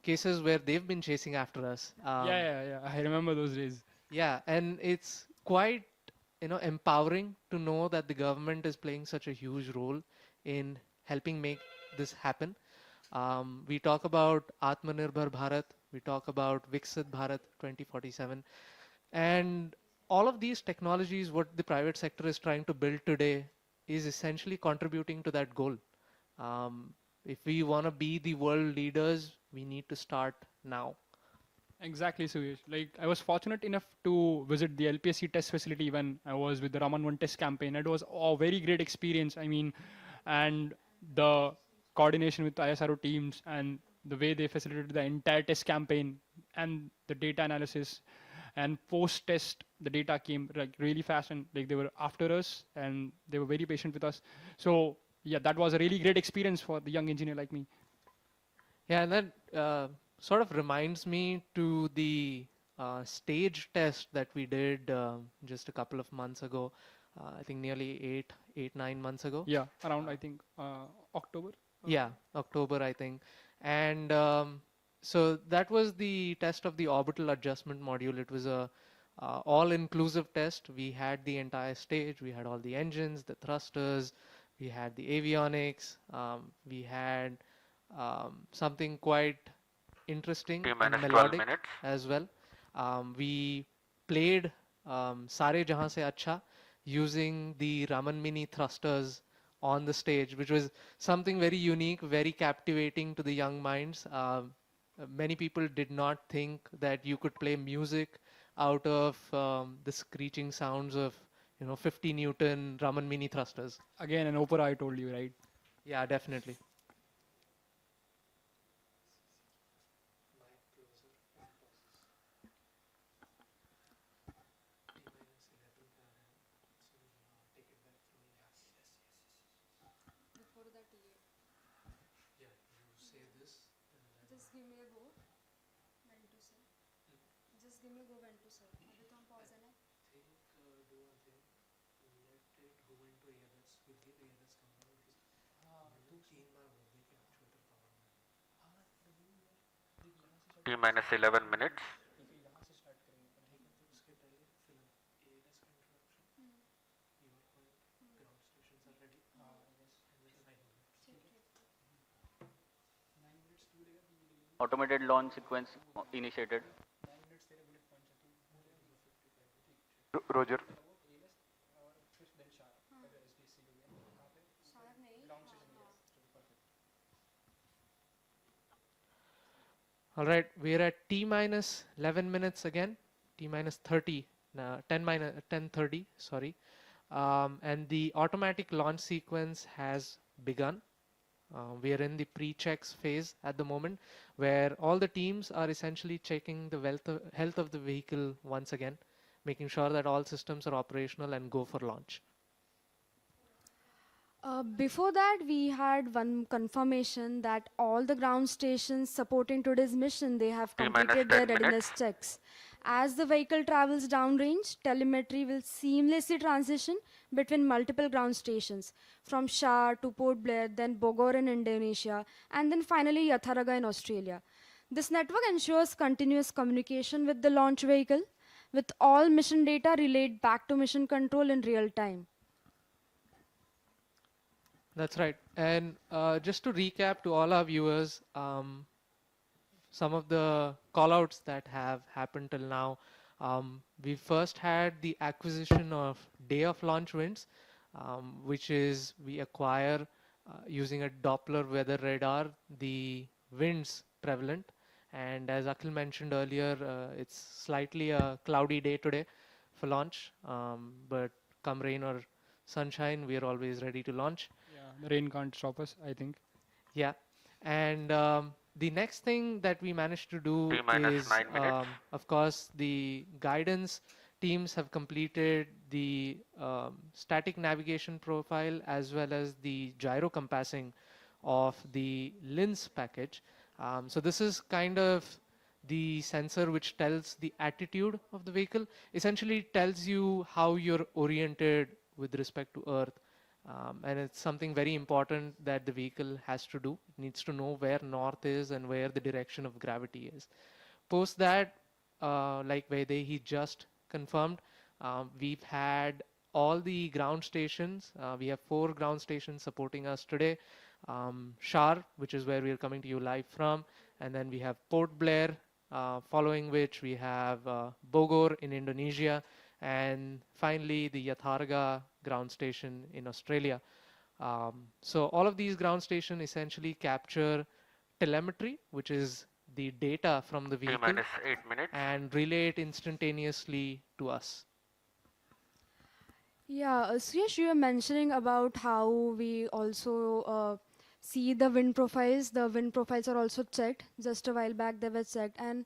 cases where they've been chasing after us. I remember those days. Yeah, and it's quite, empowering to know that the government is playing such a huge role in helping make this happen. We talk about Atmanirbhar Bharat, we talk about Viksit Bharat 2047, and all of these technologies, what the private sector is trying to build today, is essentially contributing to that goal. Um, if we want to be the world leaders, we need to start now. Exactly, Suyesh. Like, I was fortunate enough to visit the LPSC test facility when I was with the Raman 1 test campaign. It was a very great experience. I mean, and the coordination with ISRO teams and the way they facilitated the entire test campaign and the data analysis and post test the data came like really fast, and like they were after us and they were very patient with us. So yeah, that was a really great experience for the young engineer like me. Yeah, and that sort of reminds me to the stage test that we did just a couple of months ago. I think nearly 9 months ago. Yeah, around Uh, I think October. yeah, October, I think. And so that was the test of the orbital adjustment module. It was a all-inclusive test. We had the entire stage. We had all the engines, the thrusters. We had the avionics. We had something quite interesting T and minus 12 melodic minutes. as well. We played Sare Jahan Se Acha using the Raman Mini thrusters on the stage, which was something very unique, very captivating to the young minds. Many people did not think that you could play music out of the screeching sounds of 50 Newton Raman Mini thrusters. Again, an opera, I told you, right? Yeah, definitely. Before that, just give me a go. When to say? Just give me a go when to say. अभी तो हम pause है ना? T minus 11 minutes. Automated launch sequence initiated. Roger. शायद नहीं. All right, we're at T minus 11 minutes again, T minus 30, 10 minus 10:30, sorry. And the automatic launch sequence has begun. We are in the pre-checks phase at the moment, where all the teams are essentially checking the health of the vehicle once again, making sure that all systems are operational and go for launch. Before that, we had one confirmation that all the ground stations supporting today's mission, they have T minus completed 10 their minutes. readiness checks. As the vehicle travels downrange, telemetry will seamlessly transition between multiple ground stations, from Shah to Port Blair, then Bogor in Indonesia, and then finally Yatharaga in Australia. This network ensures continuous communication with the launch vehicle, with all mission data relayed back to mission control in real time. That's right. And just to recap to all our viewers, some of the callouts that have happened till now. We first had the acquisition of day of launch winds, which is we acquire using a Doppler weather radar the winds prevalent. And as Akhil mentioned earlier, it's slightly a cloudy day today for launch, but come rain or sunshine, we are always ready to launch. Yeah, the rain can't stop us, I think. Yeah, and the next thing that we managed to do T minus is, 9 minutes. of course, the guidance teams have completed the static navigation profile as well as the gyro compassing of the lens package. So this is kind of the sensor which tells the attitude of the vehicle, essentially tells you how you're oriented with respect to Earth. And it's something very important that the vehicle has to do. It needs to know where north is and where the direction of gravity is. Post that, like Vede, he just confirmed, we've had all the ground stations. We have 4 ground stations supporting us today. Shar, which is where we are coming to you live from, and then we have Port Blair, following which we have Bogor in Indonesia, and finally the Yatharga ground station in Australia. So all of these ground stations essentially capture telemetry, which is the data from the vehicle, minus 8 minutes. and relay it instantaneously to us. Yeah, Suyash, you were mentioning about how we also see the wind profiles. The wind profiles are also checked. Just a while back, they were checked. And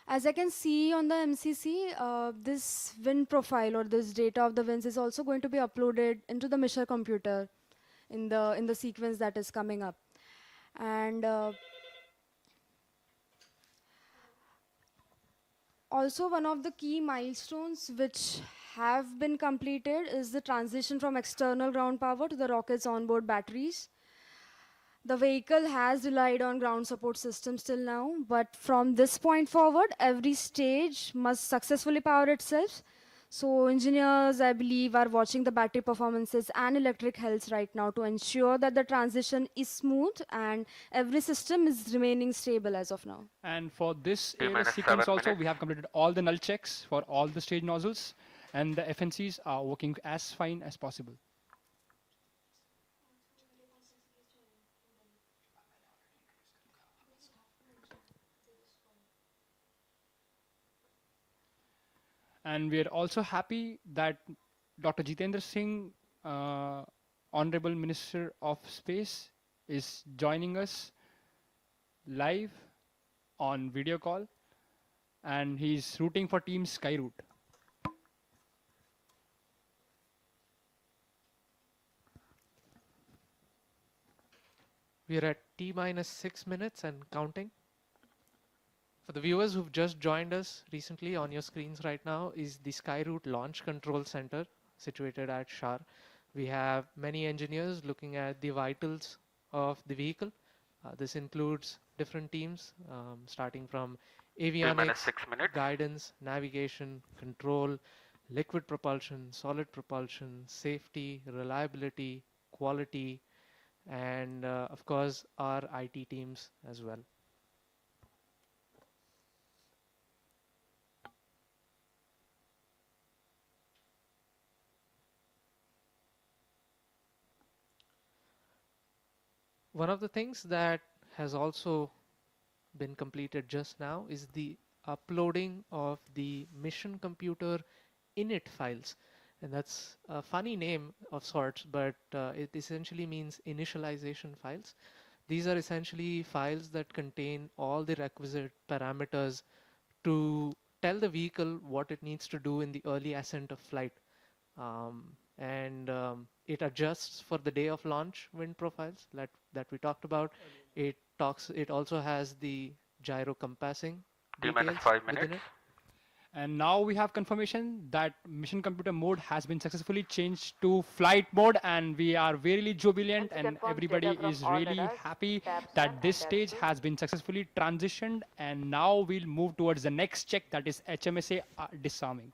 as I can see on the MCC, this wind profile or this data of the winds is also going to be uploaded into the mission computer in the sequence that is coming up. And also, one of the key milestones which have been completed is the transition from external ground power to the rocket's onboard batteries. The vehicle has relied on ground support systems till now, but from this point forward, every stage must successfully power itself. So engineers, I believe, are watching the battery performances and electric health right now to ensure that the transition is smooth and every system is remaining stable as of now. And for this T ALS minus sequence 7 also, minutes. we have completed all the null checks for all the stage nozzles, and the FNCs are working as fine as possible. And we are also happy that Dr. Jitendra Singh, Honorable Minister of Space, is joining us live on video call, and he's rooting for Team Skyroot. We are at T minus 6 minutes and counting. For the viewers who've just joined us recently, on your screens right now is the Skyroot Launch Control Center situated at Shar. We have many engineers looking at the vitals of the vehicle. This includes different teams, starting from avionics, 6 minutes. guidance, navigation, control, liquid propulsion, solid propulsion, safety, reliability, quality, and of course our IT teams as well. One of the things that has also been completed just now is the uploading of the mission computer init files. And that's a funny name of sorts, but it essentially means initialization files. These are essentially files that contain all the requisite parameters to tell the vehicle what it needs to do in the early ascent of flight. It adjusts for the day of launch wind profiles that we talked about. It also has the gyro compassing T minus details 5 within minutes. it. And now we have confirmation that mission computer mode has been successfully changed to flight mode, and we are really jubilant, and everybody is really happy that this stage has been successfully transitioned, and now we'll move towards the next check, that is HMSA disarming.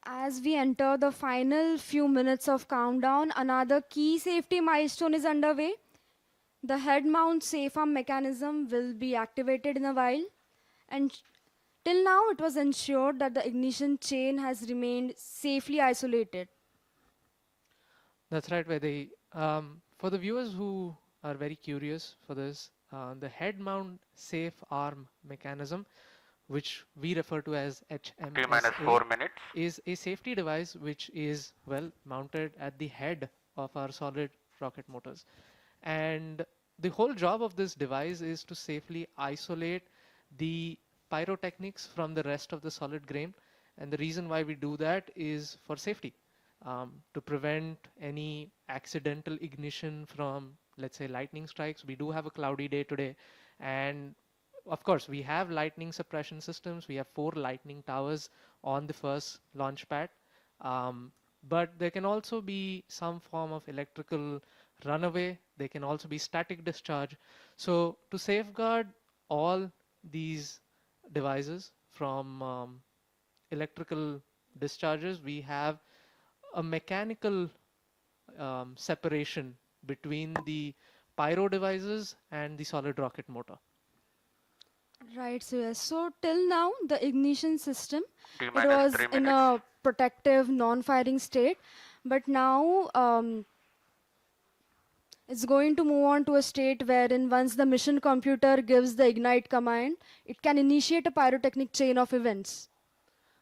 As we enter the final few minutes of countdown, another key safety milestone is underway. The head mount safe arm mechanism will be activated in a while, and till now it was ensured that the ignition chain has remained safely isolated. That's right, Vaidehi. For the viewers who are very curious for this, the head mount safe arm mechanism, which we refer to as T minus HMSA, 4 minutes. is a safety device which is well mounted at the head of our solid rocket motors. And the whole job of this device is to safely isolate the pyrotechnics from the rest of the solid grain. And the reason why we do that is for safety, to prevent any accidental ignition from let's say lightning strikes. We do have a cloudy day today, and of course we have lightning suppression systems. We have 4 lightning towers on the first launch pad, but there can also be some form of electrical runaway. There can also be static discharge. So to safeguard all these devices from electrical discharges, we have a mechanical separation between the pyro devices and the solid rocket motor. Right, so yes. So till now, the ignition system, T it minus was 3 in minutes. a protective, non-firing state, but now it's going to move on to a state wherein once the mission computer gives the ignite command, it can initiate a pyrotechnic chain of events.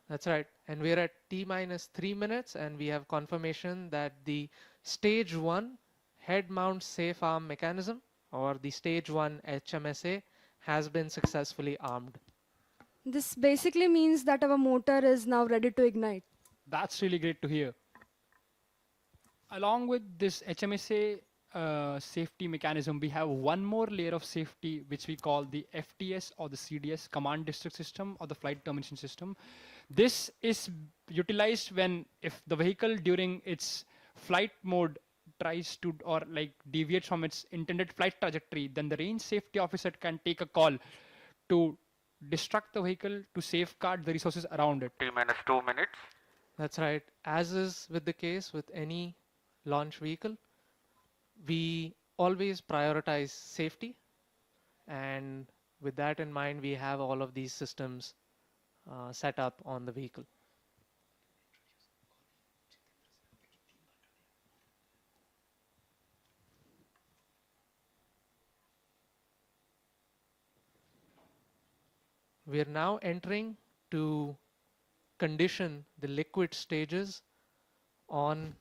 That's right. And we're at T minus 3 minutes, and we have confirmation that the stage 1 head mount safe arm mechanism, or the stage 1 HMSA, has been successfully armed. This basically means that our motor is now ready to ignite. That's really great to hear. Along with this HMSA safety mechanism, we have one more layer of safety, which we call the FTS or the CDS, Command District System or the Flight Termination System. This is utilized when if the vehicle during its flight mode tries to or like deviates from its intended flight trajectory, then the range safety officer can take a call to distract the vehicle to safeguard the resources around it. T minus 2 minutes. That's right. As is with the case with any launch vehicle, we always prioritize safety, and with that in mind, we have all of these systems set up on the vehicle. We are now entering to condition the liquid stages on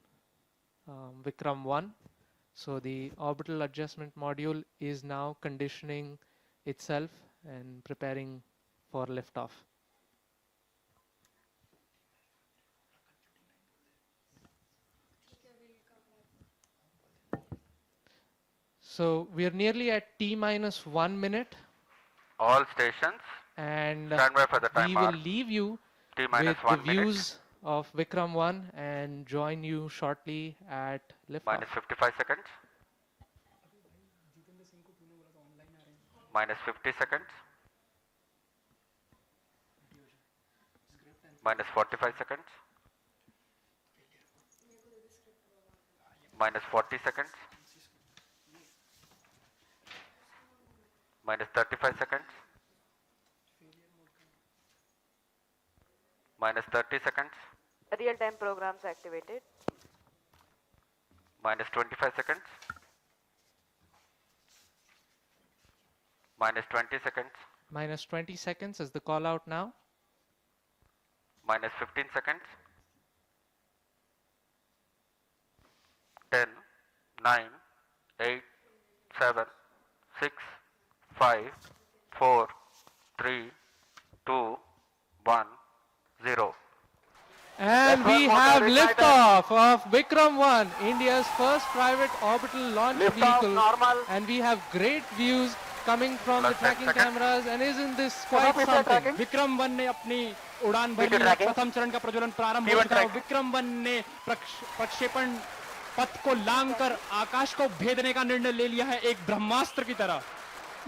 Vikram 1. So the orbital adjustment module is now conditioning itself and preparing for liftoff. So we are nearly at T minus 1 minute, All stations. and Stand by for the we will timer. leave you T with minus the 1 minute. views of Vikram 1 and join you shortly at liftoff. Minus 55 seconds. Minus 50 seconds. Minus 45 seconds. Minus 40 seconds. Minus 35 seconds. Minus 30 seconds. Real-time programs activated. Minus 25 seconds. Minus 20 seconds. Minus 20 seconds is the call out now. Minus 15 seconds. 10, 9, 8, 7, 6, 5, 4, 3, 2, 1, 0. And we have liftoff of Vikram 1, India's first private orbital launch vehicle. And we have great views coming from the Plus 10 tracking seconds. cameras. And isn't this quite something? Vikram 1 ने अपनी उड़ान भर ली है। प्रथम चरण का प्रज्वलन प्रारंभ हो चुका है। विक्रम 1 ने प्रक्षेपण पथ को लांघकर आकाश को भेदने का निर्णय ले लिया है, एक ब्रह्मास्त्र की तरह।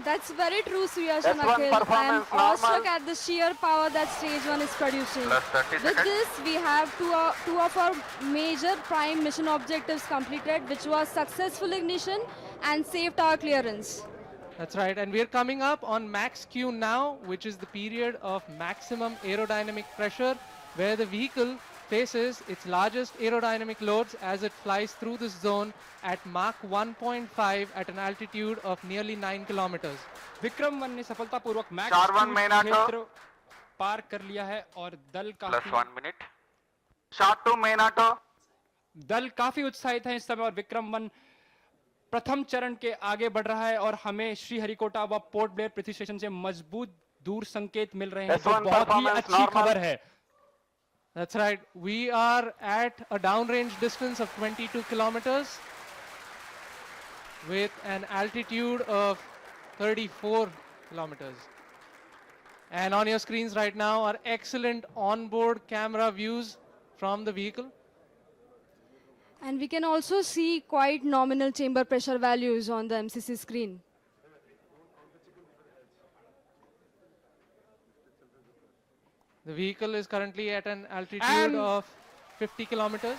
That's very true, Suyash and Akhil. I am awestruck at the sheer power that stage 1 is producing. Plus 30 With seconds. this, we have two of our major prime mission objectives completed, which was successful ignition and safe tower clearance. That's right. And we're coming up on max Q now, which is the period of maximum aerodynamic pressure, where the vehicle faces its largest aerodynamic loads as it flies through this zone at Mach 1.5 at an altitude of nearly 9 kilometers. Vikram 1 ने सफलतापूर्वक max Star one main auto. क्षेत्र पार कर लिया है और दल Plus 1 minute. Shot to main auto. काफी उत्साहित है इस समय और विक्रम 1 प्रथम चरण के आगे बढ़ रहा है और हमें श्रीहरिकोटा व पोर्ट ब्लेयर पृथ्वी स्टेशन से मजबूत दूर संकेत मिल रहे हैं, जो S1 बहुत ही performance अच्छी normal. खबर है। That's right. We are at a downrange distance of 22 kilometers. with an altitude of 34 kilometers. And on your screens right now are excellent onboard camera views from the vehicle. And we can also see quite nominal chamber pressure values on the MCC screen. The vehicle is currently at an altitude And- of 50 kilometers.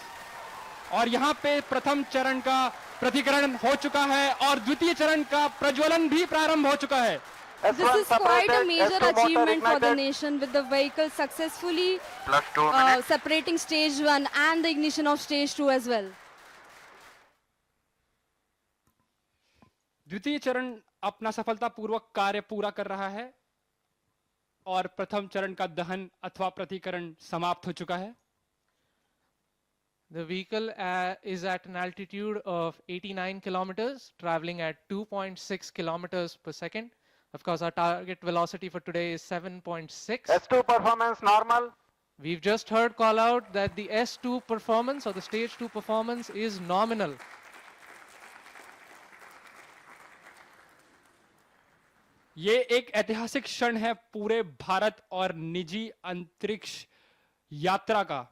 और यहाँ पे प्रथम चरण का प्रतिकरण हो चुका है और द्वितीय चरण का प्रज्वलन भी प्रारंभ हो चुका है. This is quite a major S2 motor achievement for the ignited. nation, with the vehicle successfully Plus 2 minutes. separating stage 1 and the ignition of stage 2 as well. द्वितीय चरण अपना सफलतापूर्वक कार्य पूरा कर रहा है और प्रथम चरण का दहन अथवा प्रतिकरण समाप्त हो चुका है. The vehicle is at an altitude of 89 kilometers, traveling at 2.6 kilometers per second. Of course, our target velocity for today is 7.6. S2 performance normal. We've just heard call out that the S2 performance or the stage 2 performance is nominal. ये एक ऐतिहासिक क्षण है पूरे भारत और निजी अंतरिक्ष यात्रा का.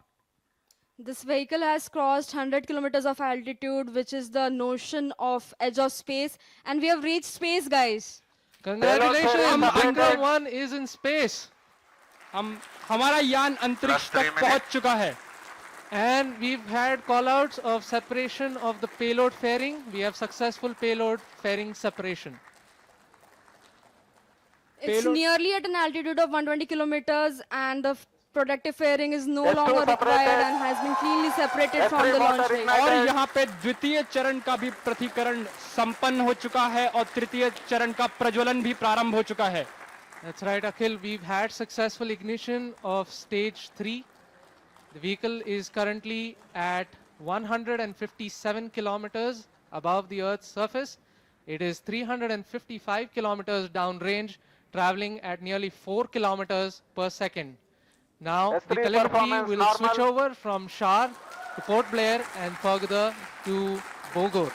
This vehicle has crossed 100 kilometers of altitude, which is the notion of edge of space, and we have reached space, guys. Congratulations, Hello, sir. Vikram 1 is in space. हमारा यान अंतरिक्ष Plus 3 तक पहुंच चुका है. And we've had callouts of separation of the payload fairing. We have successful payload fairing separation. It's Payload- nearly at an altitude of 120 kilometers, and the protective fairing is no S2 longer required separated. and has been cleanly separated from S3 the launch motor vehicle. ignited. और यहाँ पे द्वितीय चरण का भी प्रतिकरण संपन्न हो चुका है और तृतीय चरण का प्रज्वलन भी प्रारंभ हो चुका है. That's right, Akhil. We've had successful ignition of stage 3. The vehicle is currently at 157 kilometers above the Earth's surface. It is 355 kilometers downrange, traveling at nearly 4 kilometers per second. Now, the S3 telemetry performance will normal. switch over from Shar to Port Blair and further to Bogor.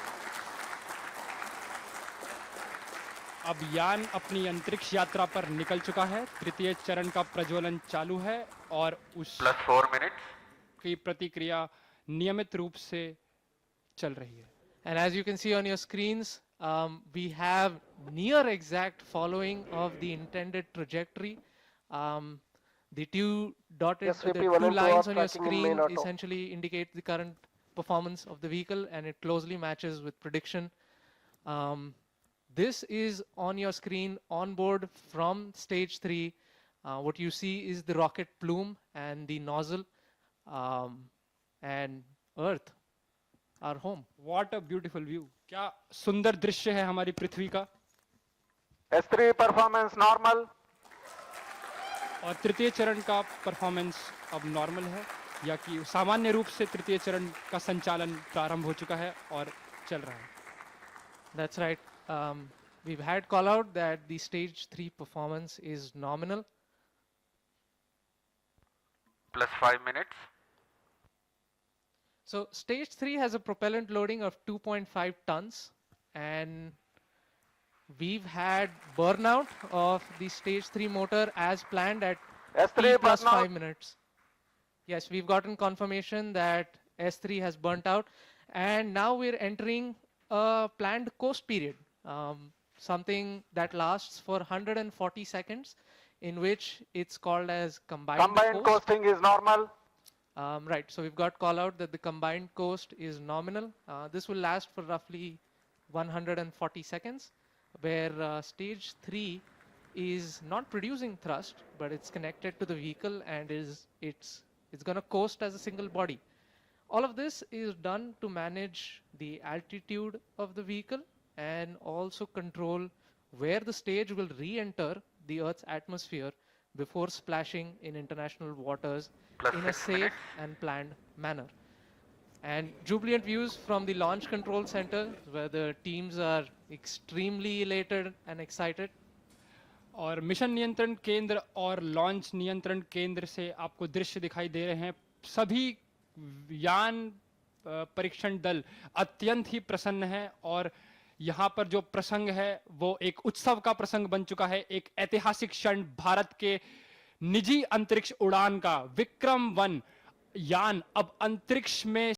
अब यान अपनी अंतरिक्ष यात्रा पर निकल चुका है. तृतीय चरण का प्रज्वलन चालू है और Plus 4 minutes. उसकी प्रतिक्रिया नियमित रूप से चल रही है. And as you can see on your screens, we have near exact following of the intended trajectory. The two SVP the two Valente lines are on your tracking in screen main auto. essentially indicate the current performance of the vehicle, and it closely matches with prediction. This is on your screen on board from stage 3. What you see is the rocket plume and the nozzle, and Earth, our home. What a beautiful view. क्या सुंदर दृश्य है हमारी पृथ्वी का. S3 performance normal. और तृतीय चरण का परफॉर्मेंस अब नॉर्मल है या कि सामान्य रूप से तृतीय चरण का संचालन प्रारंभ हो चुका है और चल रहा है. That's right. We've had call out that the stage 3 performance is nominal. Plus 5 minutes. So stage 3 has a propellant loading of 2.5 tons, and we've had burnout of the stage 3 motor as planned at S3 T plus burnout. 5 minutes. Yes, we've gotten confirmation that S3 has burnt out, and now we're entering a planned coast period, something that lasts for 140 seconds, in which it's called as combined Combined coast. coasting is normal. Right, so we've got call out that the combined coast is nominal. This will last for roughly 140 seconds, where stage 3 is not producing thrust, but it's connected to the vehicle and it's going to coast as a single body. All of this is done to manage the altitude of the vehicle and also control where the stage will re-enter the Earth's atmosphere before splashing in international waters Plus in a 6 safe minutes. and planned manner. And jubilant views from the launch control center, where the teams are extremely elated and excited. और mission नियंत्रण केंद्र और launch नियंत्रण केंद्र से आपको दृश्य दिखाई दे रहे हैं. सभी यान परीक्षण दल अत्यंत ही प्रसन्न हैं और यहाँ पर जो प्रसंग है वो एक उत्सव का प्रसंग बन चुका है, एक ऐतिहासिक क्षण भारत के निजी अंतरिक्ष उड़ान का। विक्रम 1 यान अब अंतरिक्ष में